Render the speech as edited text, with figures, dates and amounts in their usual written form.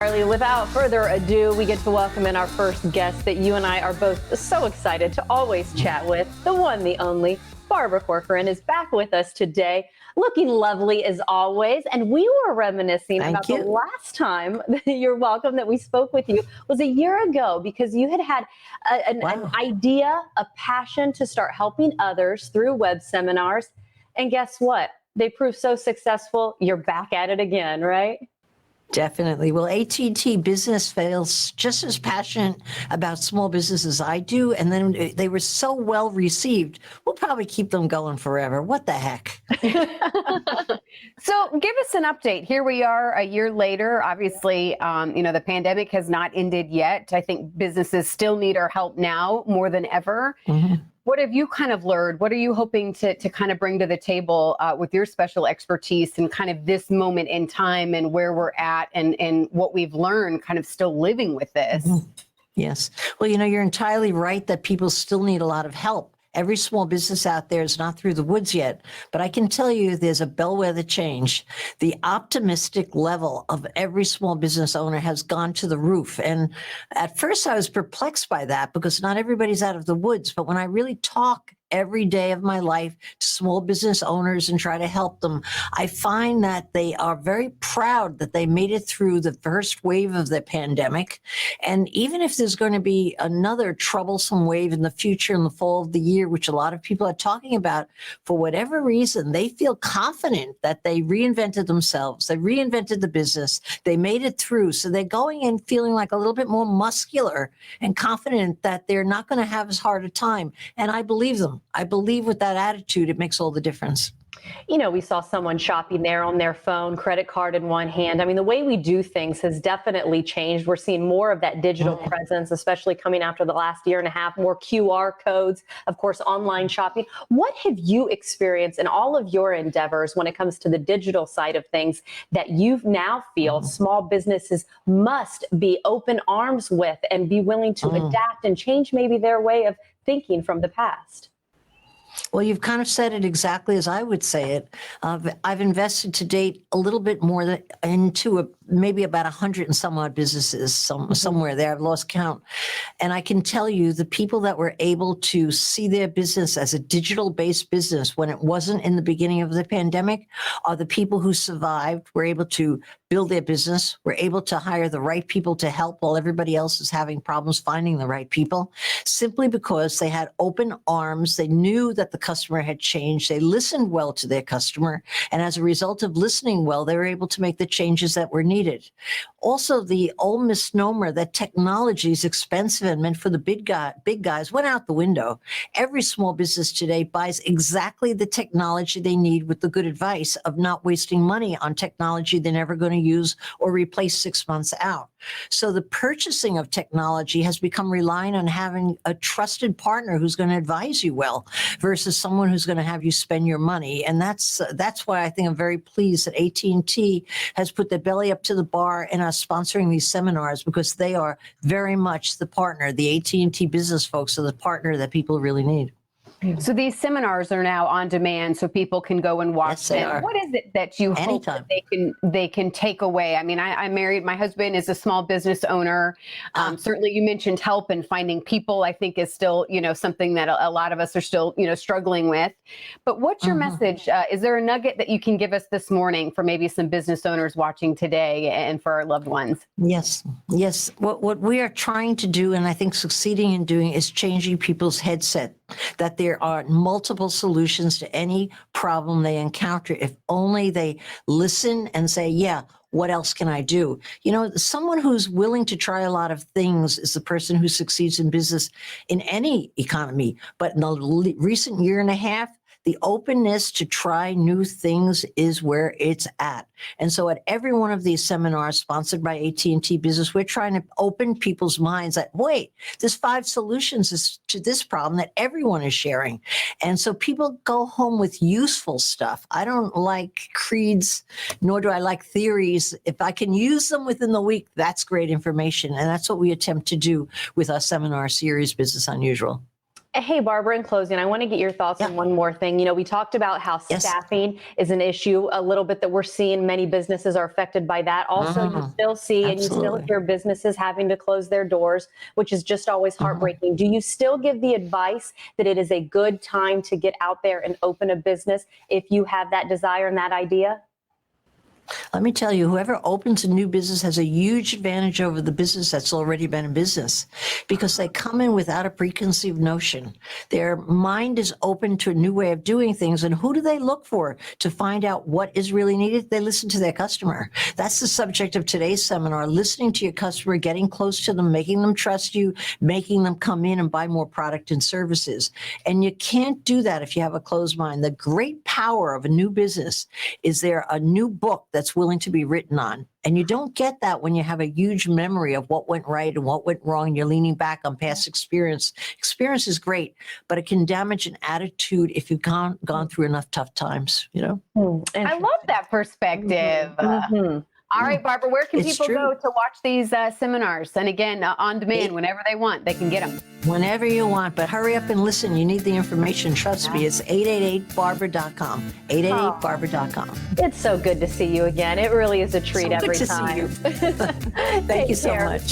Charlie, without further ado, we get to welcome in our first guest that you and I are both so excited to always chat with. The one, the only, Barbara Corcoran is back with us today, looking lovely as always. And we were reminiscing about the last time, you're welcome, that we spoke with you was a year ago, because you had an idea, a passion to start helping others through web seminars. And guess what? They proved so successful. You're back at it again, right? Definitely. Well, AT&T Business feels just as passionate about small business as I do, and then they were so well received. We'll probably keep them going forever. What the heck? So give us an update. Here we are a year later. Obviously, the pandemic has not ended yet. I think businesses still need our help now more than ever. Mm-hmm. What have you kind of learned? What are you hoping to kind of bring to the table with your special expertise and kind of this moment in time and where we're at and what we've learned kind of still living with this? Mm-hmm. Yes. Well, you're entirely right that people still need a lot of help. Every small business out there is not through the woods yet, but I can tell you there's a bellwether change. The optimistic level of every small business owner has gone to the roof. And at first I was perplexed by that because not everybody's out of the woods. But when I really talk every day of my life to small business owners and try to help them, I find that they are very proud that they made it through the first wave of the pandemic. And even if there's going to be another troublesome wave in the future, in the fall of the year, which a lot of people are talking about, for whatever reason, they feel confident that they reinvented themselves. They reinvented the business. They made it through. So they're going in feeling like a little bit more muscular and confident that they're not going to have as hard a time. And I believe them. I believe with that attitude, it makes all the difference. We saw someone shopping there on their phone, credit card in one hand. I mean, the way we do things has definitely changed. We're seeing more of that digital presence, especially coming after the last year and a half, more QR codes, of course, online shopping. What have you experienced in all of your endeavors when it comes to the digital side of things that you now feel small businesses must be open arms with and be willing to adapt and change maybe their way of thinking from the past? Well, you've kind of said it exactly as I would say it. I've invested to date a little bit more into maybe about 100 and some odd businesses somewhere there. I've lost count. And I can tell you the people that were able to see their business as a digital-based business when it wasn't in the beginning of the pandemic are the people who survived, were able to build their business, were able to hire the right people to help while everybody else is having problems finding the right people, simply because they had open arms. They knew that the customer had changed. They listened well to their customer. And as a result of listening well, they were able to make the changes that were needed. Also, the old misnomer that technology is expensive and meant for the big guys went out the window. Every small business today buys exactly the technology they need with the good advice of not wasting money on technology they're never going to use or replace 6 months out. So the purchasing of technology has become relying on having a trusted partner who's going to advise you well versus someone who's going to have you spend your money. And that's why I think I'm very pleased that AT&T has put their belly up to the bar and are sponsoring these seminars, because they are very much the partner. The AT&T business folks are the partner that people really need. So these seminars are now on demand, so people can go and watch Yes, they them. are. What is it that you hope that they can take away? I mean, I'm married. My husband is a small business owner. Certainly, you mentioned help and finding people. I think is still something that a lot of us are still struggling with. But what's your message? Is there a nugget that you can give us this morning for maybe some business owners watching today and for our loved ones? Yes. What we are trying to do, and I think succeeding in doing, is changing people's headset, that there are multiple solutions to any problem they encounter if only they listen and say, yeah, what else can I do? Someone who's willing to try a lot of things is the person who succeeds in business in any economy. But in the recent year and a half, the openness to try new things is where it's at. And so at every one of these seminars sponsored by AT&T Business, we're trying to open people's minds that, wait, there's 5 solutions to this problem that everyone is sharing. And so people go home with useful stuff. I don't like creeds, nor do I like theories. If I can use them within the week, that's great information. And that's what we attempt to do with our seminar series, Business Unusual. Hey, Barbara, in closing, I want to get your thoughts on one more thing. We talked about how Yes. staffing is an issue a little bit that we're seeing. Many businesses are affected by that. Also, you still see and you still absolutely. hear businesses having to close their doors, which is just always heartbreaking. Do you still give the advice that it is a good time to get out there and open a business if you have that desire and that idea? Let me tell you, whoever opens a new business has a huge advantage over the business that's already been in business because they come in without a preconceived notion. Their mind is open to a new way of doing things. And who do they look for to find out what is really needed? They listen to their customer. That's the subject of today's seminar, listening to your customer, getting close to them, making them trust you, making them come in and buy more product and services. And you can't do that if you have a closed mind. The great power of a new business is there a new book that's willing to be written on. And you don't get that when you have a huge memory of what went right and what went wrong. And you're leaning back on past experience. Experience is great, but it can damage an attitude if you've gone through enough tough times, I love that perspective. All right, Barbara, where can It's people true. go to watch these seminars? And again, on demand, whenever they want, they can get them. Whenever you want, but hurry up and listen. You need the information. Trust me, it's 888-BARBARA.com. 888-BARBARA.com. It's so good to see you again. It really is a treat So good every to see time. you. Thank you so much.